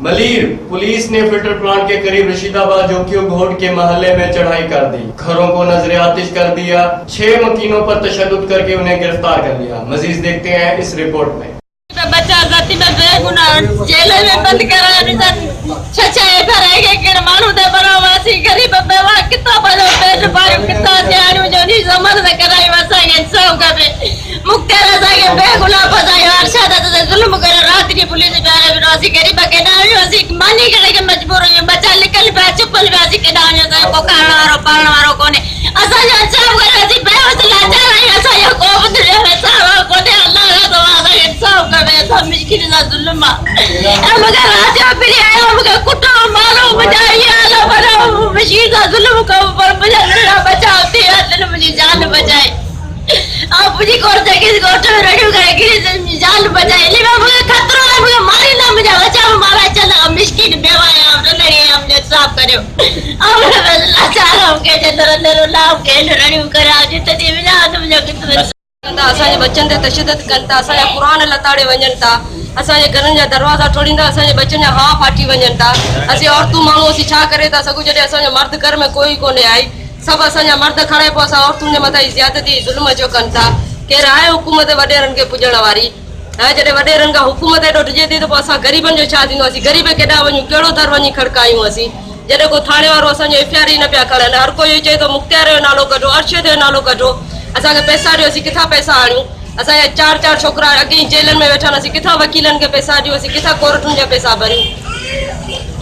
Malir police ने filter plant के करीब रशीदाबाद जोकियो घोट के मोहल्ले में चढ़ाई कर दी। घरों को नजरे आतिश कर दिया। 6 मकीनों पर तशद्दुद करके उन्हें गिरफ्तार कर लिया। मजीद देखते हैं इस रिपोर्ट में। बच्चा जाति में बेगुनाह जेल में बंद करा मानू दे बनावासी गरीब बेवा कितना बड़ो पेट पायो कितना ध्यान जो नहीं समझ में कराई वसागे सब करे मुक्तेरा सागे बेगुनाह फसायो अरशद से जुल्म करे रात की पुलिस द्वारा विरोधी गरीब के नासी मानी करे के मजबूर है बच्चा निकल पे चुपल वासी के नाम से को कारणवारो पारणवारो कोने असा जो सब करे सी बेवस लाचार है असा यो को बदले में सब को दे अल्लाह का दुआ है सब करे सब मुश्किल ना जुल्म मगर रात में आया मगर कुत्ता मारो बचाइए अल्लाह बड़ा बशीर का जुल्म का ऊपर बचाओ तेरा मुझे जान बचाए आप मुझे कोर जगह गोट में रखो करेगी जान बचाए ले मुझे खतरा है मुझे मारी ना मुझे बचाओ मारा चला मिस्किन बेवा है हम लड़ी हमने साफ करो हम लाचार हम के जंदर लाभ के लड़ी करा जिते दी ना मुझे कितने असांजे बच्चन ते तशद्दुद कनि था असांजा क़ुरान लताड़े वञनि था असांजे घरनि जा दरवाज़ा टोड़ींदा असांजे बच्चनि जा हाँ फाटी वञनि था असीं औरतूं माण्हू असीं छा करे था सघूं जॾहिं असांजो मर्द घर में कोई कोन्हे आई सभु असांजा मर्द खणे पोइ असां औरतुनि जे मथां ज़्यादती ज़ुल्म जो कनि था केरु आहे हुकूमत वॾेरनि खे पुॼण वारी हाणे जॾहिं वॾेरनि खां हुकूमत एॾो डिॼे थी त पोइ असां ग़रीबनि जो छा थींदो असीं ग़रीब केॾांहुं वञूं कहिड़ो दर वञी खड़कायूं असीं जॾहिं को थाणे वारो असांजो एफआईआर ई न पिया खणनि हर कोई चए थो मुख़्तियार जो नालो कढो अर्शद जो नालो कढो असांखे पैसा ॾियो असीं किथां पैसा आणियूं असांजा 4 छोकिरा अॻे जेलनि में वेठा असीं किथां वकीलनि खे पैसा ॾियूं असीं किथां कोर्टुनि जा पैसा भरियूं